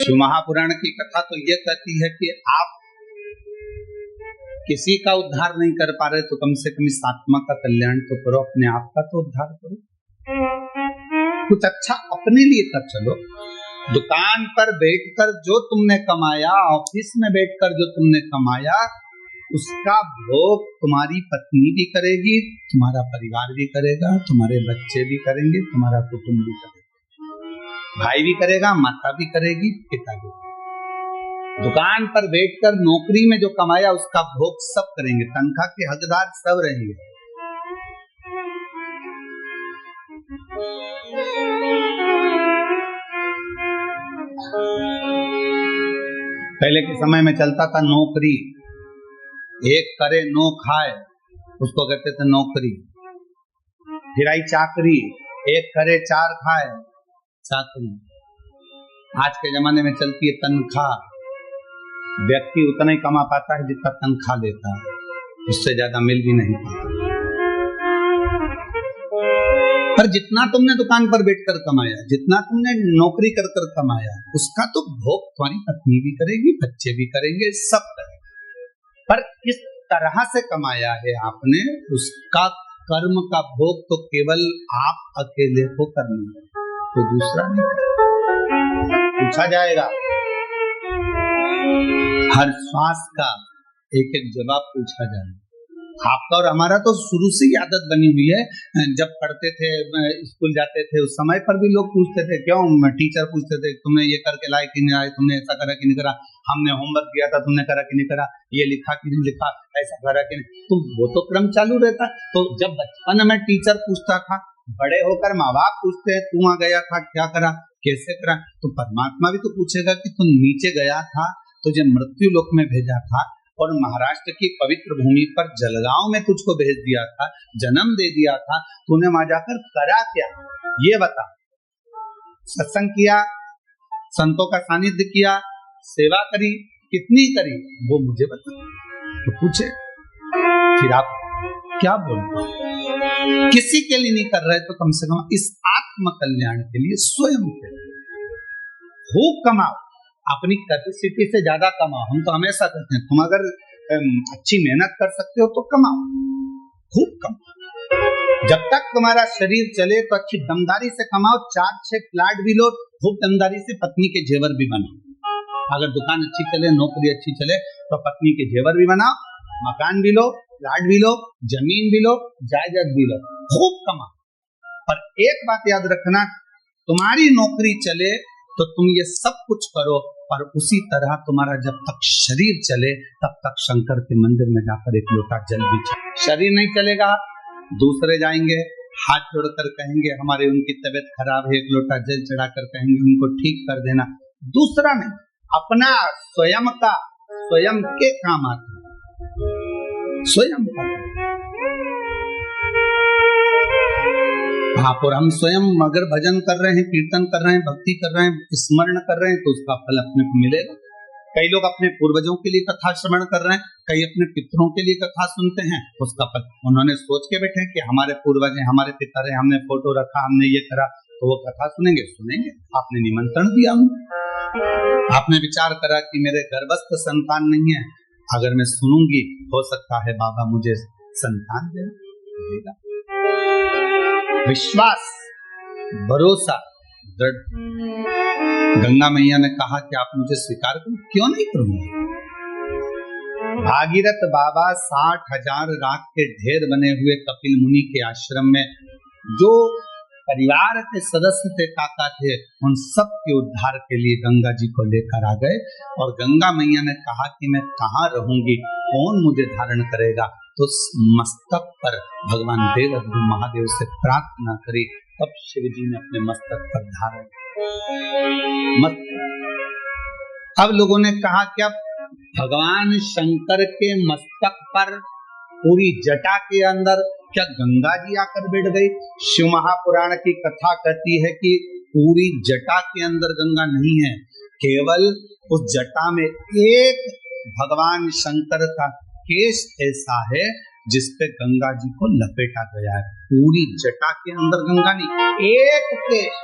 शिव महापुराण की कथा तो ये कहती है कि आप किसी का उद्धार नहीं कर पा रहे तो कम से कम इस आत्मा का कल्याण तो करो, अपने आप का तो उद्धार करो, कुछ अच्छा अपने लिए कर चलो। दुकान पर बैठकर जो तुमने कमाया, ऑफिस में बैठकर जो तुमने कमाया, उसका भोग तुम्हारी पत्नी भी करेगी, तुम्हारा परिवार भी करेगा, तुम्हारे बच्चे भी करेंगे, तुम्हारा कुटुंब भी करेगा, भाई भी करेगा, माता भी करेगी, पिता भी। दुकान पर बैठकर नौकरी में जो कमाया उसका भोग सब करेंगे, तनख्वाह के हकदार सब रहेंगे। पहले के समय में चलता था नौकरी, एक करे नो खाए, उसको कहते थे नौकरी। फिर आई चाकरी, एक करे चार खाए, चाकरी। आज के जमाने में चलती है तनख्वाह। व्यक्ति उतना ही कमा पाता है जितना तनख्वाह लेता है, उससे ज्यादा मिल भी नहीं पाता। पर जितना तुमने दुकान पर बैठकर कमाया, जितना तुमने नौकरी कर कर कमाया, उसका तो भोग तुम्हारी पत्नी भी करेगी, बच्चे भी करेंगे, सब करेंगे। पर किस तरह से कमाया है आपने, उसका कर्म का भोग तो केवल आप अकेले को करना है, कोई दूसरा नहीं। पूछा जाएगा हर श्वास का एक एक जवाब पूछा जाएगा। आपका और हमारा तो शुरू से ही आदत बनी हुई है। जब पढ़ते थे, स्कूल जाते थे, उस समय पर भी लोग पूछते थे, क्यों टीचर पूछते थे तुमने ये करके लाए कि नहीं लाए, तुमने ऐसा करा कि नहीं करा, हमने होमवर्क दिया था तुमने करा कि नहीं करा, ये लिखा कि नहीं लिखा, ऐसा करा कि नहीं। तो वो तो क्रम चालू रहता। तो जब बचपन में टीचर पूछता था, बड़े होकर माँ बाप पूछते हैं तू वहां गया था, क्या करा, कैसे करा, तो परमात्मा भी तो पूछेगा कि तू नीचे गया था, तुझे मृत्यु लोक में भेजा था और महाराष्ट्र की पवित्र भूमि पर जलगांव में तुझको भेज दिया था, जन्म दे दिया था, तूने वहां जाकर करा क्या, ये बता। सत्संग किया, संतों का सानिध्य किया, सेवा करी, कितनी करी, वो मुझे बता। तो पूछे, फिर आप क्या बोलते, किसी के लिए नहीं कर रहे तो कम से कम इस आत्म कल्याण के लिए स्वयं के खूब कमाओ, अपनी कैपेसिटी से ज्यादा कमाओ। हम तो हमेशा कहते हैं तुम अगर अच्छी मेहनत कर सकते हो तो कमाओ, खूब कमाओ। जब तक तुम्हारा शरीर चले तो अच्छी दमदारी से कमाओ, 4-6 प्लाट भी लो, खूब दमदारी से पत्नी के जेवर भी बनाओ। अगर दुकान अच्छी चले, नौकरी अच्छी चले तो पत्नी के जेवर भी बनाओ, मकान भी लो, प्लाट भी लो, जमीन भी लो, जायदाद भी लो, खूब कमाओ। पर एक बात याद रखना, तुम्हारी नौकरी चले तो तुम ये सब कुछ करो, पर उसी तरह तुम्हारा जब तक शरीर चले तब तक शंकर के मंदिर में जाकर एक लोटा जल भी चले। शरीर नहीं चलेगा, दूसरे जाएंगे, हाथ जोड़कर कहेंगे हमारे उनकी तबीयत खराब है, एक लोटा जल चढ़ाकर कहेंगे उनको ठीक कर देना। दूसरा नहीं, अपना स्वयं का, स्वयं के काम आता, स्वयं का। और हम स्वयं अगर भजन कर रहे हैं, कीर्तन कर रहे हैं, भक्ति कर रहे हैं, स्मरण कर रहे हैं, तो उसका फल अपने को मिलेगा। कई लोग अपने पूर्वजों के लिए कथा श्रवण कर रहे हैं, कई अपने पितरों के लिए कथा सुनते हैं, उसका फल उन्होंने सोच के बैठे कि हमारे पूर्वज हैं, हमारे पितर हैं, हमने फोटो रखा, हमने ये करा, तो वो कथा सुनेंगे। आपने निमंत्रण दिया, आपने विचार करा कि मेरे गर्भस्थ संतान नहीं है, अगर मैं सुनूंगी हो सकता है बाबा मुझे संतान देगा। विश्वास, भरोसा, दृढ़। गंगा मैया ने कहा कि आप मुझे स्वीकार करो, क्यों नहीं करूंगी। भागीरथ बाबा 60,000 राख के ढेर बने हुए कपिल मुनि के आश्रम में जो परिवार के सदस्य थे, काका थे, उन सब के उद्धार के लिए गंगा जी को लेकर आ गए। और गंगा मैया ने कहा कि मैं कहाँ रहूंगी, कौन मुझे धारण करेगा। तो मस्तक पर भगवान देव महादेव से प्रार्थना करी, तब शिव जी ने अपने मस्तक पर धारण। अब लोगों ने कहा क्या भगवान शंकर के मस्तक पर पूरी जटा के अंदर क्या गंगा जी आकर बैठ गई। शिव महापुराण की कथा कहती है कि पूरी जटा के अंदर गंगा नहीं है, केवल उस जटा में एक भगवान शंकर का केश ऐसा है जिसपे गंगा जी को लपेटा गया है। पूरी जटा के अंदर गंगा नहीं, एक केश